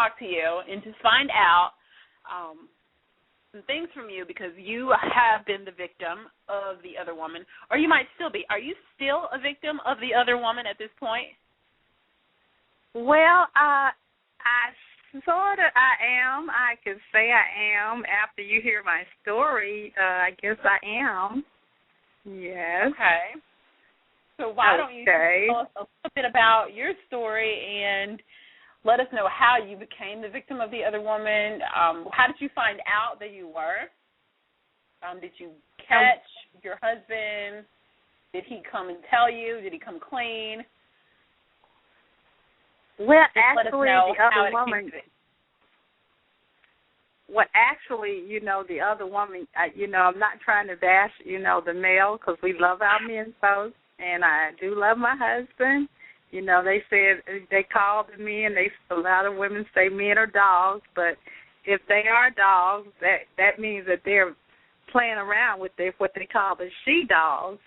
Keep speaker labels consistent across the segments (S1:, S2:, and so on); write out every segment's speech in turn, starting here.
S1: talk to you and to find out some things from you because you have been the victim of the other woman, or you might still be. Are you still a victim of the other woman at this point?
S2: Well, I am. I can say I am. After you hear my story, I guess I am. Yes.
S1: Okay. So why don't you tell us a little bit about your story and let us know how you became the victim of the other woman. How did you find out that you were? Did you catch your husband? Did he come and tell you? Did he come clean?
S2: Well,
S1: just
S2: actually, the other woman. Well, actually, the other woman, I'm not trying to bash, the male, because we love our men folks, and I do love my husband. They said, they call the men, a lot of women say men are dogs, but if they are dogs, that means that they're playing around with what they call the she-dogs.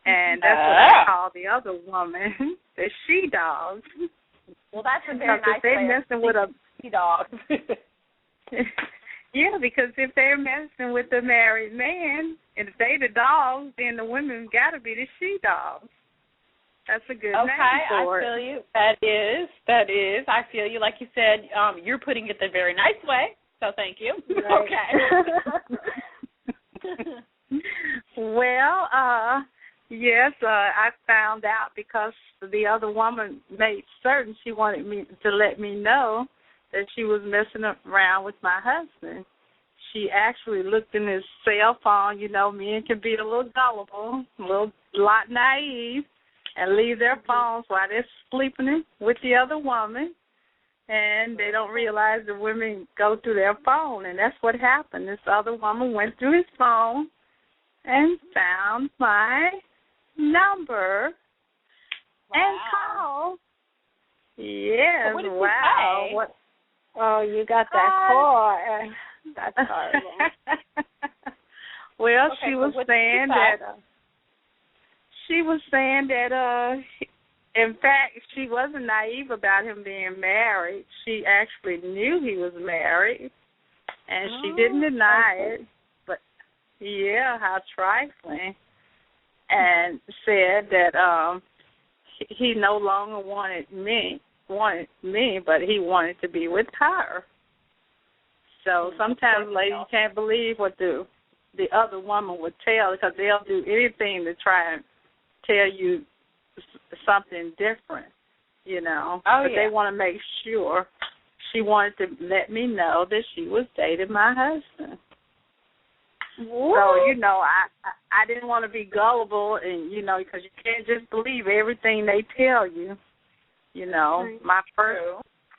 S2: And that's what I call the other woman, the she-dogs.
S1: Well, that's a very nice way of
S2: messing with a
S1: she-dog.
S2: Yeah, because if they're messing with the married man, and if they the dogs, then the women got to be the she-dogs. That's a good name for it.
S1: Okay, I feel you. That is. I feel you. Like you said, you're putting it the very nice way, so thank you.
S2: Right. Okay. Well, yes, I found out because the other woman made certain she wanted me to let me know that she was messing around with my husband. She actually looked in his cell phone. Men can be a little gullible, a lot naive, and leave their phones while they're sleeping with the other woman, and they don't realize the women go through their phone, and that's what happened. This other woman went through his phone and found my number and called. Yes,
S1: so what did
S2: wow.
S1: You say?
S2: What?
S3: Oh, you got that call. That's horrible.
S2: Well,
S1: okay,
S2: she was saying that. She was saying that, in fact, she wasn't naive about him being married. She actually knew he was married, and she didn't deny it. But, yeah, how trifling. And said that he no longer wanted me, but he wanted to be with her. So sometimes, ladies, you can't believe what the other woman would tell, because they'll do anything to try and tell you something different, but they want to make sure. She wanted to let me know that she was dating my husband. What? So, I didn't want to be gullible, and, because you can't just believe everything they tell you. My first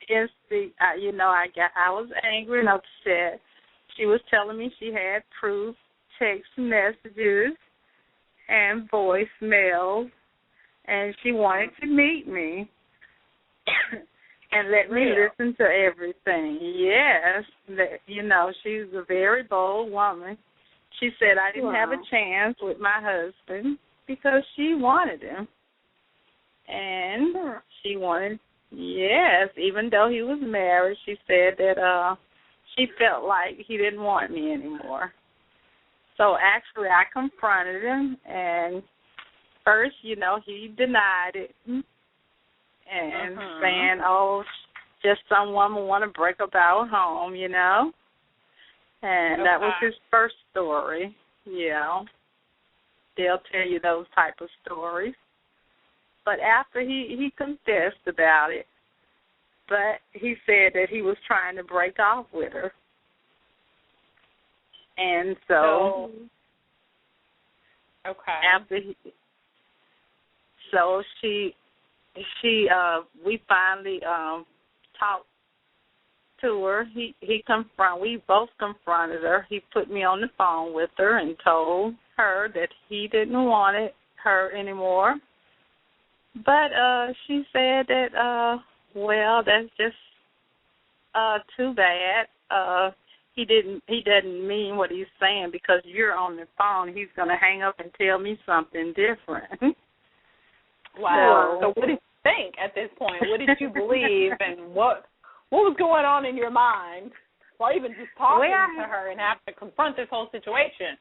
S2: instinct, I was angry and upset. She was telling me she had proof, text messages, and voicemails, and she wanted to meet me and let me listen to everything. Yes, she's a very bold woman. She said I didn't have a chance with my husband because she wanted him. And she wanted, even though he was married, she said that she felt like he didn't want me anymore. So actually I confronted him, and first, he denied it and saying, just some woman want to break up our home, And that was his first story, They'll tell you those type of stories. But after he confessed about it, but he said that he was trying to break off with her. And so after we finally talked to her. We both confronted her. He put me on the phone with her and told her that he didn't want her anymore. But she said that, that's just too bad. He doesn't mean what he's saying because you're on the phone. He's going to hang up and tell me something different.
S1: Wow. So what did you think at this point? What did you believe, and what what was going on in your mind while even just talking to her and having to confront this whole situation?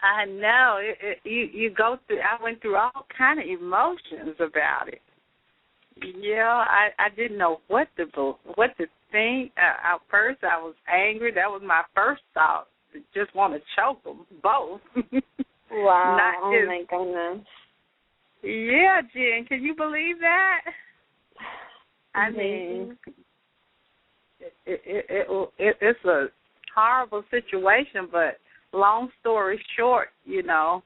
S2: I know. You go through. I went through all kind of emotions about it. Yeah, I didn't know what to think. At first, I was angry. That was my first thought. To just want to choke them both.
S3: Wow! Oh my goodness.
S2: Yeah, Jen, can you believe that? I mean, it's a horrible situation, but long story short, you know,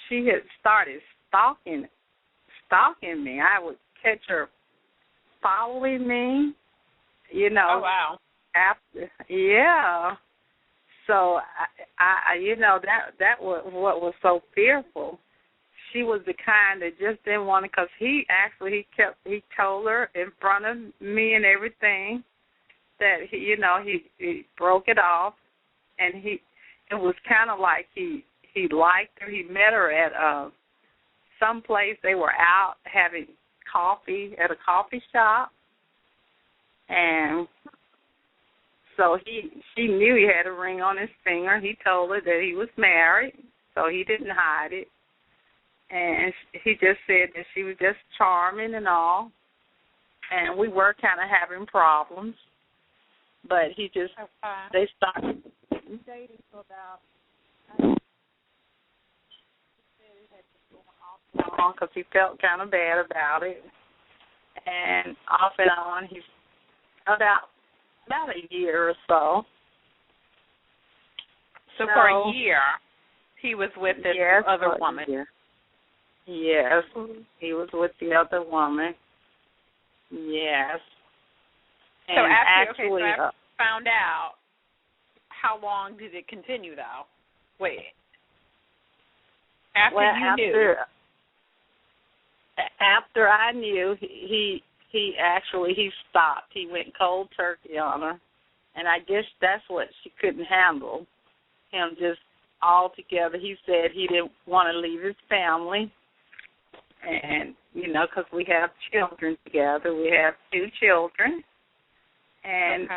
S2: she had started stalking me. I would catch her following me, you know.
S1: Oh, wow.
S2: Yeah. So, I you know, that was what was so fearful. She was the kind that just didn't want to, because he told her in front of me and everything that, he broke it off, and it was kind of like he liked her. He met her at some place. They were out having coffee at a coffee shop, and so she knew he had a ring on his finger. He told her that he was married, so he didn't hide it. And he just said that she was just charming and all. And we were kind of having problems. But he just, they started dating for about, because he felt kind of bad about it. And off and on, he's about a year or so.
S1: So for a year, he was with this other woman.
S2: Yes, he was with the other woman. Yes.
S1: So after you found out, how long did it continue, though? Wait. After you knew.
S2: After I knew, he stopped. He went cold turkey on her, and I guess that's what she couldn't handle, him just all together. He said he didn't want to leave his family. And, because we have children together. We have 2 children, and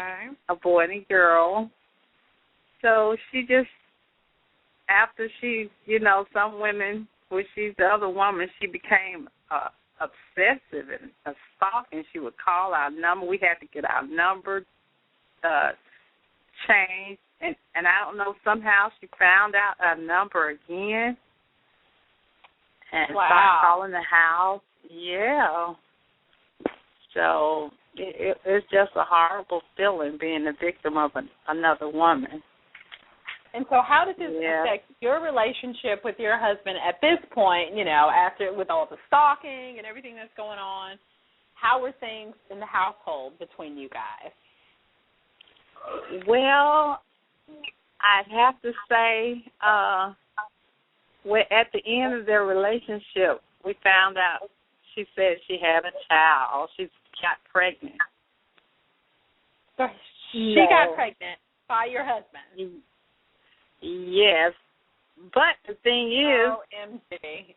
S2: a boy and a girl. So she just, after she, some women, when she's the other woman, she became obsessive and stalking. She would call our number. We had to get our number changed. And I don't know, somehow she found out our number again. And start calling the house. Yeah. So it's just a horrible feeling being the victim of another woman.
S1: And so how does this affect your relationship with your husband at this point, after with all the stalking and everything that's going on? How were things in the household between you guys?
S2: Well, I'd have to say at the end of their relationship, we found out she said she had a child. She got pregnant.
S1: So she got pregnant by your husband?
S2: Yes. But the thing is...
S1: OMG.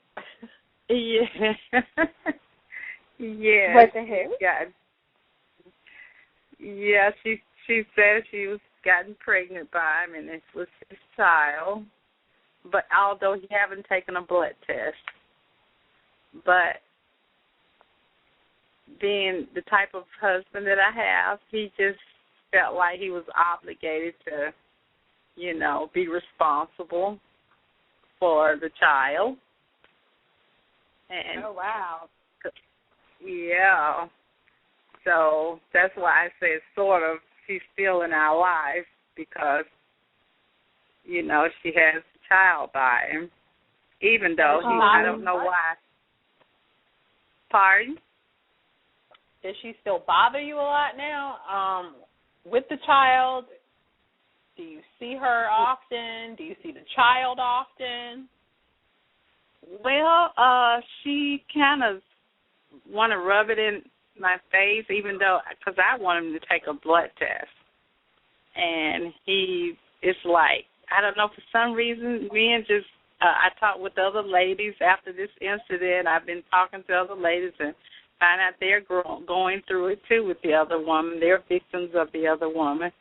S2: Yeah. Yeah.
S3: What the hell?
S2: Yeah, she said she was gotten pregnant by him, and it was his child. But although he haven't taken a blood test, but being the type of husband that I have, he just felt like he was obligated to, be responsible for the child. And
S1: oh, wow.
S2: Yeah. So that's why I say sort of he's still in our life because, she has a child by him, even though I don't know why. Pardon?
S1: Does she still bother you a lot now with the child? Do you see her often? Do you see the child often?
S2: Well, she kind of want to rub it in my face, even though, because I want him to take a blood test. And it's like, I don't know, for some reason, I talked with other ladies after this incident. I've been talking to other ladies, and find out they're going through it too with the other woman. They're victims of the other woman.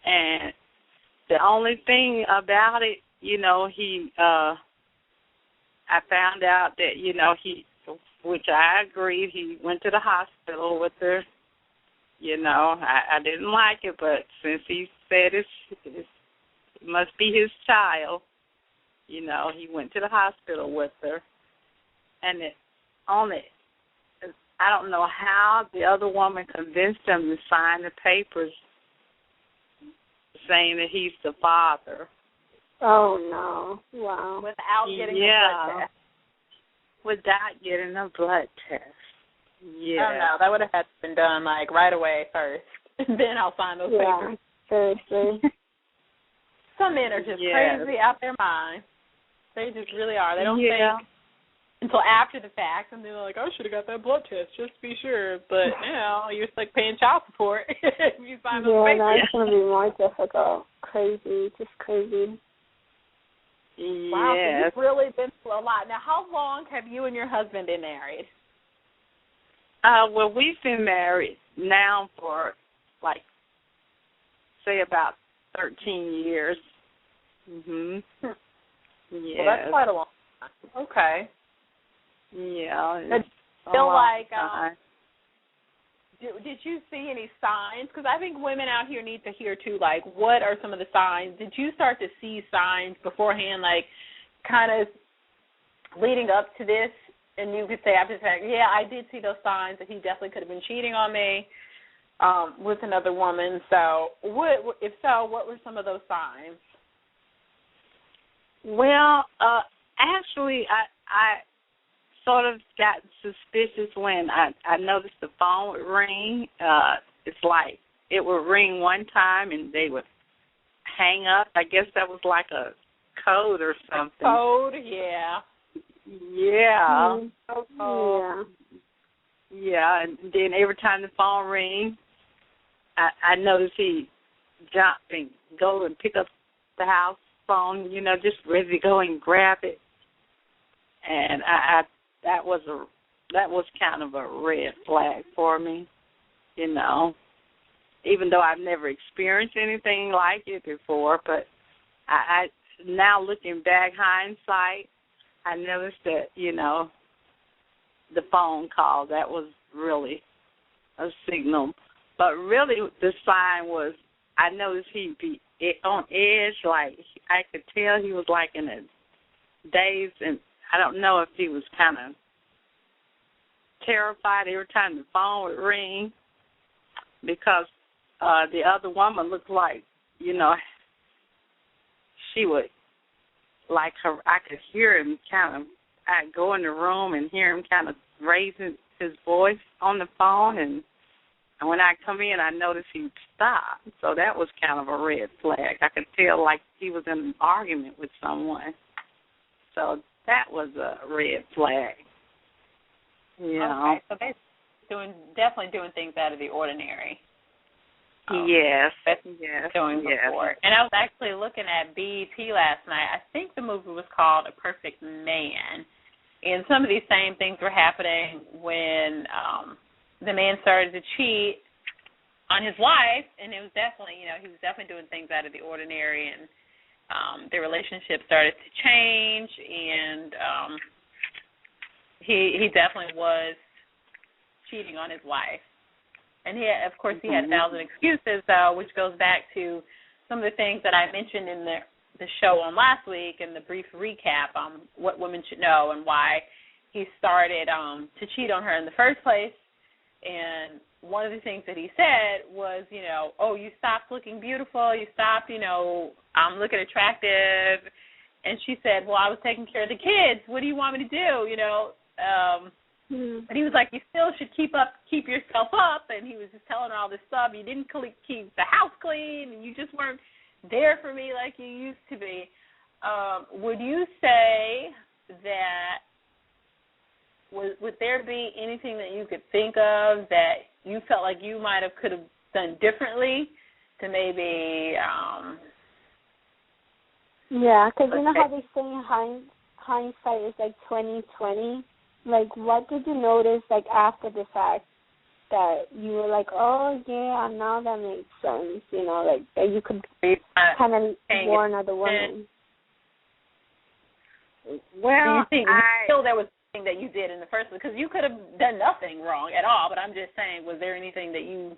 S2: And the only thing about it, I found out that, which I agree, he went to the hospital with her. I didn't like it, but since he said it must be his child, he went to the hospital with her. And I don't know how the other woman convinced him to sign the papers saying that he's the father.
S3: Oh, no. Wow.
S1: Without getting a blood test.
S2: Without getting a blood test. Yeah.
S1: Oh, no, that would have had to been done, right away first. Then I'll sign those papers.
S3: Seriously.
S1: Some men are just crazy out their mind. They just really are. They don't think until after the fact, and they're like, I should have got that blood test just to be sure. But now you're just paying child support if you sign those papers.
S3: Yeah, that's going to be more difficult. Crazy, just crazy.
S1: Wow, so you've really been through a lot. Now, how long have you and your husband been married?
S2: Well, we've been married now for, say about 13 years. Mhm.
S1: Yeah. Well, that's quite a long time. Okay.
S2: Yeah.
S1: Did you feel did you see any signs? Because I think women out here need to hear, too, what are some of the signs? Did you start to see signs beforehand, kind of leading up to this? And you could say after the fact, yeah, I did see those signs that he definitely could have been cheating on me with another woman. So, if so, what were some of those signs?
S2: Well, actually, I sort of got suspicious when I noticed the phone would ring. It's like it would ring one time and they would hang up. I guess that was like a code or something.
S1: Code, yeah.
S2: Yeah.
S3: Yeah.
S2: Yeah, and then every time the phone rings, I noticed he jump and go and pick up the house phone, just ready to go and grab it. And that was kind of a red flag for me, even though I've never experienced anything like it before. But I now looking back, hindsight, I noticed that, the phone call, that was really a signal. But really the sign was, I noticed he'd be on edge, I could tell he was in a daze, and I don't know if he was kind of terrified every time the phone would ring, because the other woman looked like, she would, I could hear him kind of, I'd go in the room and hear him kind of raising his voice on the phone, and when I come in, I noticed he'd stop. So that was kind of a red flag. I could tell he was in an argument with someone. So that was a red flag.
S1: Okay, so they're definitely doing things out of the ordinary.
S2: Yes.
S1: Doing before. And I was actually looking at BET last night. I think the movie was called A Perfect Man. And some of these same things were happening when the man started to cheat on his wife, and it was definitely, he was definitely doing things out of the ordinary, and their relationship started to change, and he definitely was cheating on his wife. And he had 1,000 excuses, which goes back to some of the things that I mentioned in the show on last week and the brief recap on what women should know and why he started to cheat on her in the first place. And one of the things that he said was, you stopped looking beautiful, you stopped, looking attractive. And she said, well, I was taking care of the kids. What do you want me to do, But he was like, you still should keep yourself up. And he was just telling her all this stuff. You didn't keep the house clean, and you just weren't there for me like you used to be. Would you say that, would there be anything that you could think of that you felt like you could have done differently to maybe...
S3: Yeah, because you know how they say hindsight is 20/20. like, what did you notice, like, after the fact that you were like, oh, yeah, now that makes sense, you know, like, that you could kind of warn other women?
S1: Well, do you feel there was something that you did in the first place? Because you could have done nothing wrong at all, but I'm just saying, was there anything that you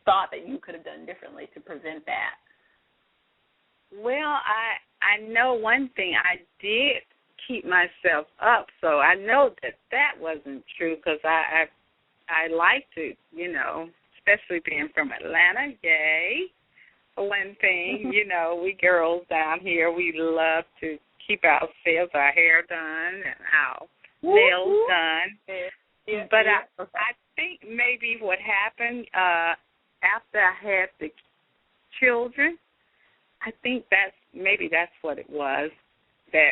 S1: thought that you could have done differently to prevent that?
S2: Well, I know one thing. I did keep myself up, so I know that wasn't true because I like to, you know, especially being from Atlanta, yay, for one thing. You know, we girls down here, we love to keep ourselves, our hair done and our nails done.
S1: Yeah,
S2: but I think maybe what happened after I had the children, I think that's what it was, that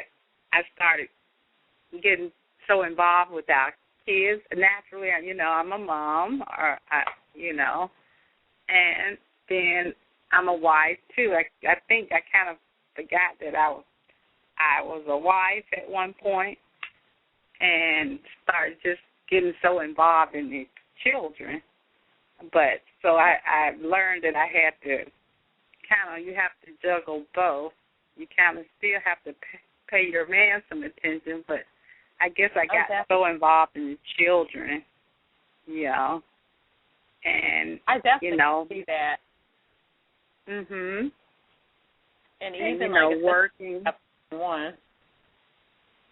S2: I started getting so involved with our kids. Naturally, you know, I'm a mom, you know, and then I'm a wife too. I think I kind of forgot that I was a wife at one point and started just getting so involved in the children. But so I learned that I had to you have to juggle both. You kind of still have to pay your man some attention, but I guess I got so involved in the children, you know, and
S1: I definitely
S2: you know,
S1: see that.
S2: Mhm.
S1: And even
S2: you know, working.
S1: One.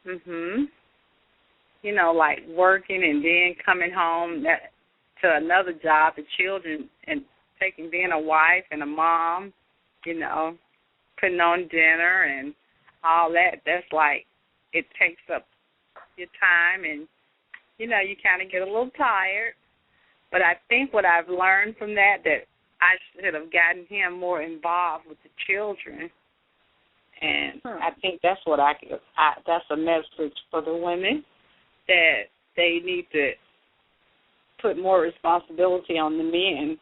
S2: Mhm. You know, like working and then coming home to another job, the children, and being a wife and a mom, you know, putting on dinner and all that. That's like, it takes up your time, and you know, you kind of get a little tired. But I think what I've learned from that I should have gotten him more involved with the children. And I think that's what that's a message for the women, that they need to put more responsibility on the men,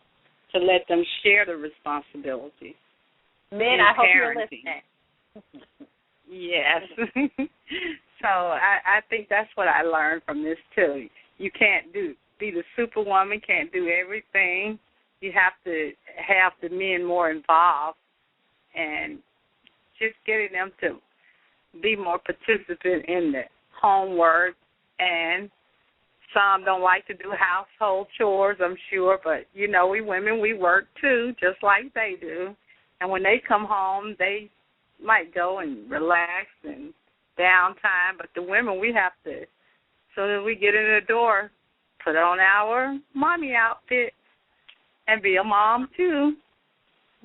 S2: to let them share the responsibility.
S1: Men, I hope you're listening.
S2: Yes. So I think that's what I learned from this too. You can't be the superwoman, can't do everything. You have to have the men more involved, and just getting them to be more participant in the homework. And some don't like to do household chores, I'm sure, but, you know, we women, we work too, just like they do. And when they come home, they might go and relax and downtime, but the women, we have to, as soon as we get in the door, put on our mommy outfit and be a mom too.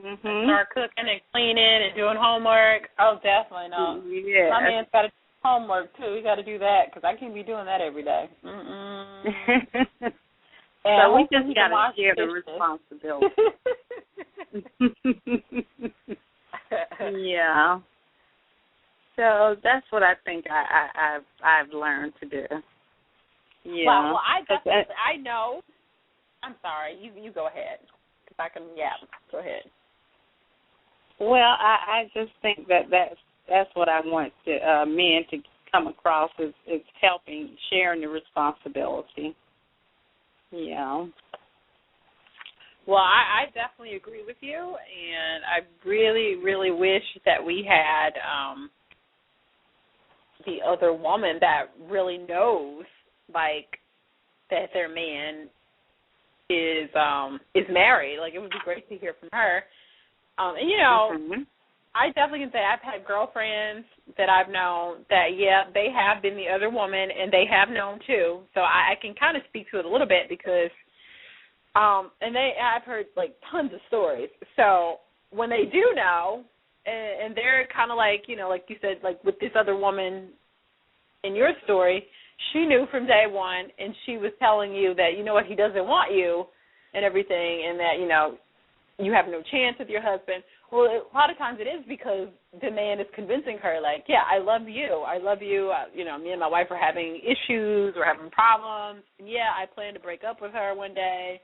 S1: Mm-hmm. Start cooking and cleaning and doing homework. Oh, definitely no.
S2: Yeah.
S1: My man's got to do homework too. He got to do that because I can't be doing that every day.
S2: So we just got to share the responsibility. Yeah. So that's what I think I've learned to do. Yeah.
S1: Well, I know. I'm sorry. You go ahead. If I can, go ahead.
S2: Well, I just think that's what I want men to come across is helping, sharing the responsibility. Yeah.
S1: Well, I definitely agree with you, and I really, really wish that we had the other woman that really knows, like, that their man is married. Like, it would be great to hear from her. And, you know, I definitely can say I've had girlfriends that I've known that, they have been the other woman, and they have known, too. So I can kind of speak to it a little bit because I've heard, like, tons of stories. So when they do know, and they're kind of like, you know, like you said, like with this other woman in your story, she knew from day one, and she was telling you that, you know what, he doesn't want you and everything, and that, you know, you have no chance with your husband. Well, a lot of times it is because the man is convincing her, like, I love you. You know, me and my wife are having issues, we're having problems, and I plan to break up with her one day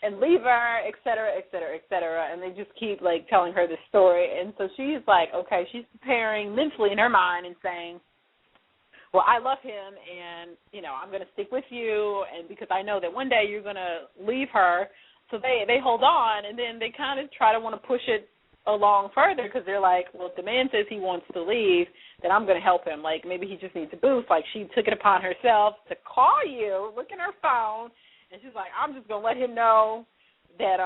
S1: and leave her, et cetera, et cetera, et cetera. And they just keep, like, telling her this story. And so she's like, okay, she's preparing mentally in her mind and saying, well, I love him, and, you know, I'm going to stick with you, and because I know that one day you're going to leave her. So they hold on, and then they kind of try to want to push it along further because they're like, well, if the man says he wants to leave, then I'm going to help him. Like, maybe he just needs a boost. Like, she took it upon herself to call you, look at her phone, and she's like, I'm just going to let him know that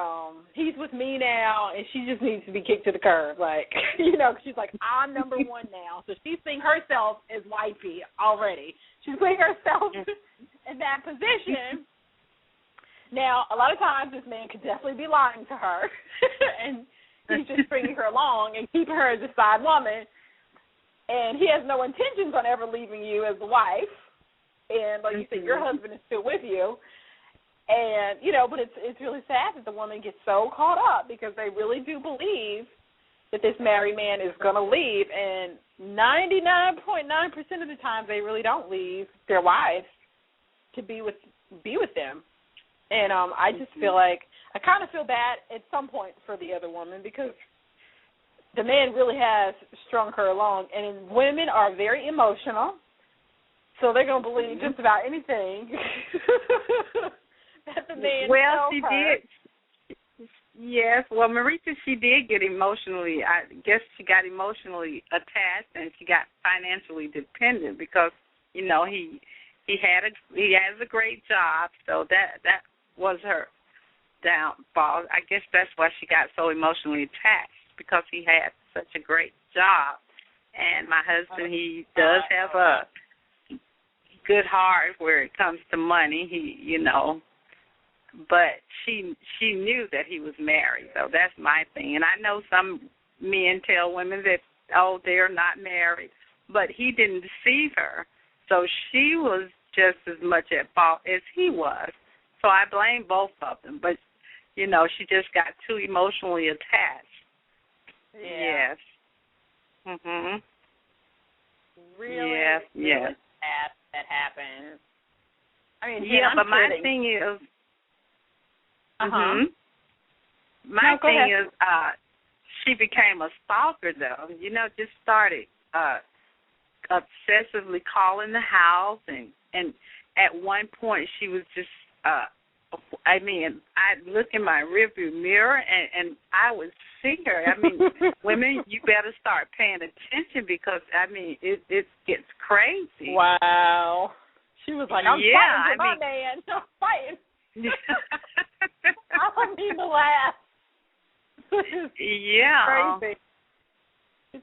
S1: he's with me now, and she just needs to be kicked to the curb. Like, you know, 'cause she's like, I'm number one now. So she's seeing herself as wifey already. She's putting herself in that position. Now, a lot of times this man could definitely be lying to her, and he's just bringing her along and keeping her as a side woman, and he has no intentions on ever leaving you as the wife. And like you said, your husband is still with you. And, you know, but it's really sad that the woman gets so caught up because they really do believe that this married man is going to leave. And 99.9% of the time they really don't leave their wives to be with them. And I just feel like I kind of feel bad at some point for the other woman because the man really has strung her along. And women are very emotional, so they're going to believe just about anything that the man tells
S2: she
S1: her.
S2: did. Yes, well, Marita, she did get emotionally, I guess she got emotionally attached and she got financially dependent because, you know, he has a great job, so that was her downfall. I guess that's why she got so emotionally attached because he had such a great job. And my husband, he does have a good heart where it comes to money. He, you know, but she knew that he was married, so that's my thing. And I know some men tell women that, oh, they're not married, but he didn't deceive her. So she was just as much at fault as he was. So I blame both of them. But, you know, she just got too emotionally attached.
S1: Yeah.
S2: Yes. Mhm.
S1: Really?
S2: Yes. Yes.
S1: Sad that happens. I mean,
S2: yeah,
S1: I'm
S2: but my
S1: kidding.
S2: thing is.
S1: Uh-huh.
S2: My thing is, she became a stalker, though. You know, just started obsessively calling the house, and at one point she was just, I look in my rearview mirror, and I would see her. I mean, women, you better start paying attention because, I mean, it gets crazy.
S1: Wow. She was like, I'm fighting for my man. I'm fighting. I don't mean to laugh.
S2: Yeah.
S1: Crazy.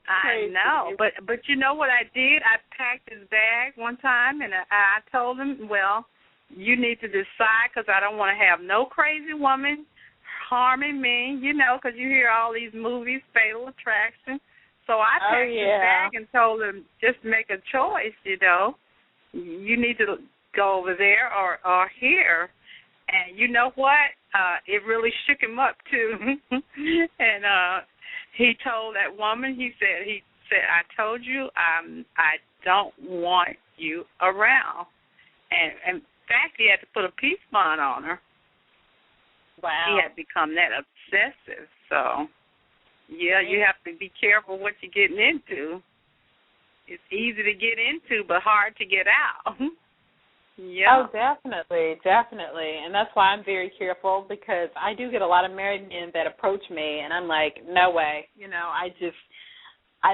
S2: I know, but you know what I did? I packed his bag one time, and I told him, well, you need to decide because I don't want to have no crazy woman harming me, you know, because you hear all these movies, Fatal Attraction. So I packed his bag and told him, just make a choice, you know. You need to go over there or here. And you know what? It really shook him up, too. And he told that woman, he said, I told you I don't want you around. And in fact, he had to put a peace bond on her.
S1: Wow.
S2: He had become that obsessive. So, yeah, you have to be careful what you're getting into. It's easy to get into, but hard to get out. Yeah.
S1: Oh, definitely. And that's why I'm very careful because I do get a lot of married men that approach me, and I'm like, no way. You know, I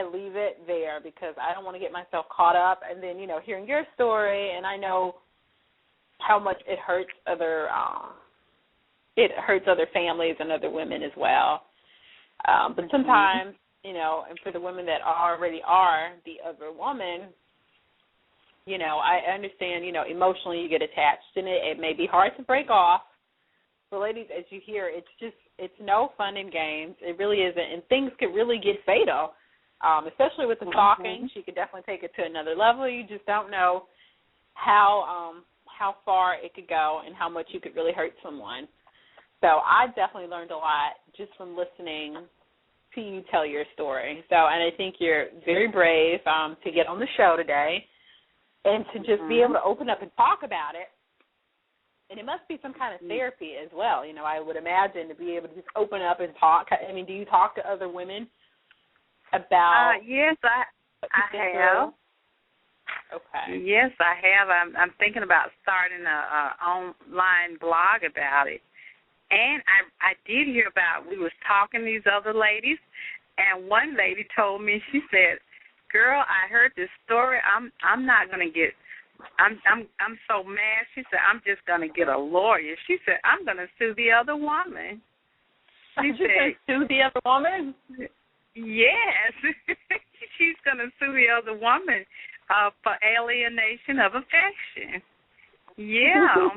S1: leave it there because I don't want to get myself caught up. And then, you know, hearing your story, and I know how much it hurts other families and other women as well. But sometimes, you know, and for the women that already are the other woman, you know, I understand, you know, emotionally you get attached, and it may be hard to break off. But ladies, as you hear, it's no fun and games. It really isn't, and things could really get fatal, especially with the talking. She could definitely take it to another level. You just don't know how far it could go and how much you could really hurt someone. So I definitely learned a lot just from listening to you tell your story. So, and I think you're very brave to get on the show today. And to just be able to open up and talk about it. And it must be some kind of therapy as well, you know, I would imagine, to be able to just open up and talk. I mean, do you talk to other women about...
S2: Yes, I have.
S1: Okay.
S2: Yes, I have. I'm thinking about starting a online blog about it. And I did hear about, we was talking to these other ladies, and one lady told me, she said, "Girl, I heard this story. I'm not gonna get. I'm so mad." She said, "I'm just gonna get a lawyer." She said, "I'm gonna sue the other woman." She said,
S1: "Sue the other woman?"
S2: Yes, she's gonna sue the other woman for alienation of affection. Yeah.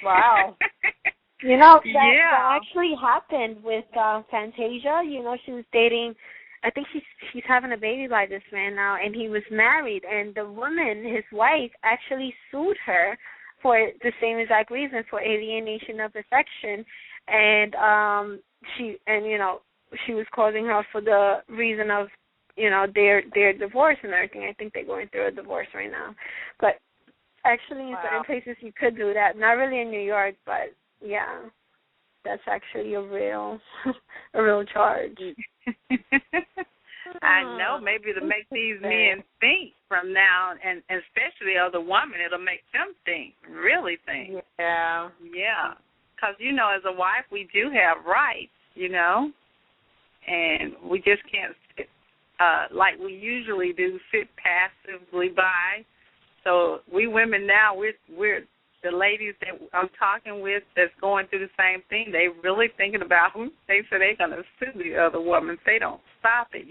S1: Wow.
S3: You know, that actually happened with Fantasia. You know, she was dating, I think she's having a baby by this man now, and he was married, and the woman, his wife, actually sued her for the same exact reason, for alienation of affection, and she was causing her for the reason of, their divorce and everything. I think they're going through a divorce right now. But actually in certain places you could do that. Not really in New York, but yeah. That's actually a real charge.
S2: I know, maybe to make these men think from now, and especially the other woman, it'll make them think, really think.
S1: Yeah.
S2: Yeah. Because, as a wife, we do have rights, and we just can't sit, like we usually do, sit passively by. So we women now, we're the ladies that I'm talking with that's going through the same thing. They really thinking about who they say they're going to sue the other woman if they don't stop it,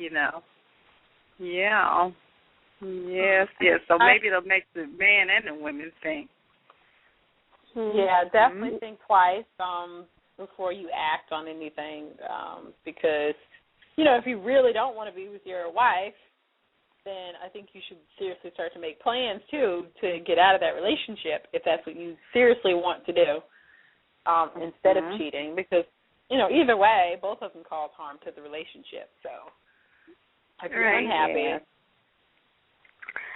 S2: Yeah. Yes. So maybe it'll make the man and the women think.
S1: Yeah, definitely think twice before you act on anything, because, if you really don't want to be with your wife, then I think you should seriously start to make plans, too, to get out of that relationship if that's what you seriously want to do, instead of cheating. Because, either way, both of them cause harm to the relationship. So if you're unhappy,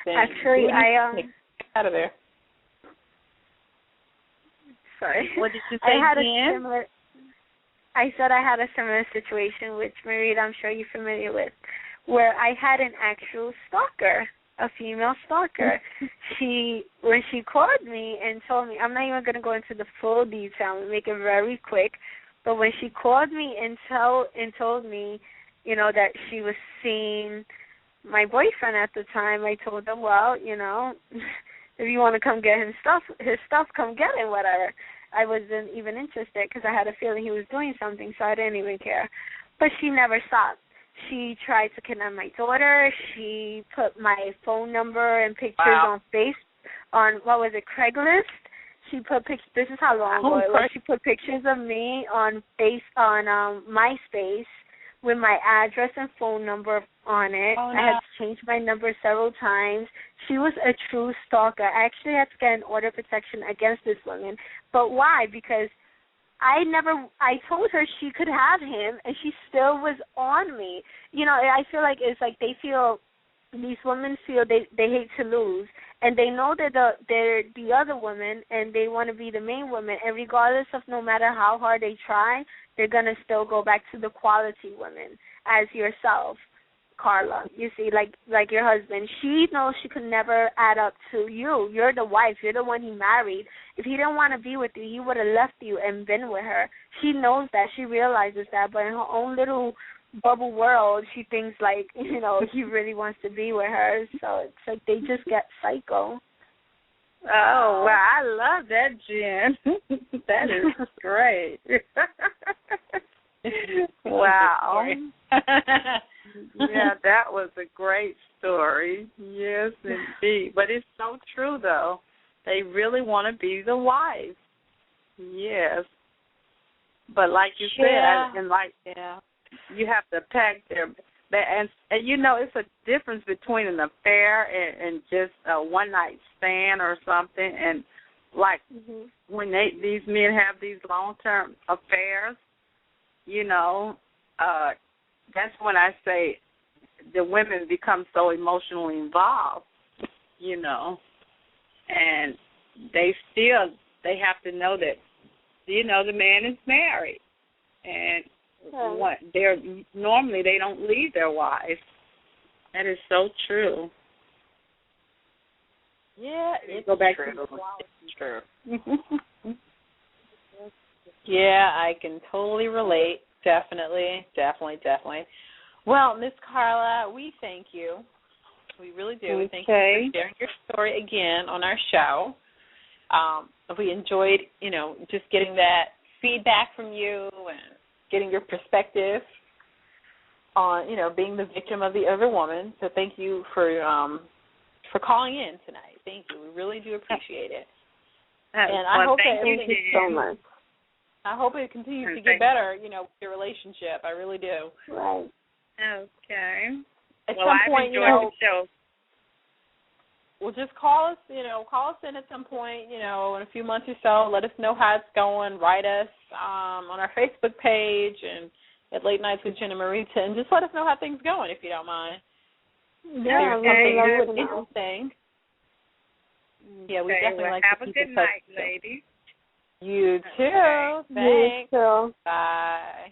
S1: then
S3: actually,
S1: get out of there.
S2: Sorry. What did you say,
S3: I said I had a similar situation, which, Marita, I'm sure you're familiar with, where I had an actual stalker, a female stalker. When she called me and told me, I'm not even going to go into the full detail, and make it very quick, but when she called me and told me, that she was seeing my boyfriend at the time, I told her, well, if you want to come get his stuff, come get it, whatever. I wasn't even interested because I had a feeling he was doing something, so I didn't even care. But she never stopped. She tried to kidnap my daughter. She put my phone number and pictures on Craigslist. She put pictures. This is how long ago it was. She put pictures of me on MySpace with my address and phone number on it.
S1: Oh, no.
S3: I had to change my number several times. She was a true stalker. I actually had to get an order of protection against this woman. But why? Because I told her she could have him, and she still was on me. I feel like it's like these women feel they hate to lose, and they know that they're the other woman, and they want to be the main woman, and regardless of no matter how hard they try, they're going to still go back to the quality woman as yourself, Carla. You see, like your husband, she knows she could never add up to you. You're the wife. You're the one he married. If he didn't want to be with you, he would have left you and been with her. She knows that. She realizes that. But in her own little bubble world, she thinks like, he really wants to be with her. So it's like they just get psycho.
S2: Oh, well, I love that, Jen. That is great. Wow. Yeah, that was a great story. Yes, indeed. But it's so true, though. They really want to be the wife. Yes. But like you said, you have to pack their... And it's a difference between an affair and just a one-night stand or something. And, when these men have these long-term affairs, that's when I say the women become so emotionally involved, and they have to know that, the man is married, and normally they don't leave their wives. That is so true.
S1: Yeah, it's
S2: go back
S1: true.
S2: to the
S1: It's true. Yeah, I can totally relate. Definitely. Well, Miss Carla, we thank you. We really do.
S2: Okay.
S1: Thank you for sharing your story again on our show. We enjoyed, just getting that feedback from you and getting your perspective on, being the victim of the other woman. So thank you for calling in tonight. Thank you. We really do appreciate it. And I hope that
S3: thank you so much.
S1: I hope it continues to get better, with your relationship. I really do.
S3: Right.
S2: Okay.
S1: At some point,
S2: I've enjoyed the show.
S1: Well, just call us in at some point, in a few months or so. Let us know how it's going. Write us on our Facebook page and at Late Nights with Jen and Marita, and just let us know how things are going, if you don't mind.
S3: Yeah,
S1: there's something interesting. Yeah, we definitely like
S2: have
S1: to keep
S2: a good night, ladies.
S1: You too. Thanks.
S3: You too.
S1: Bye.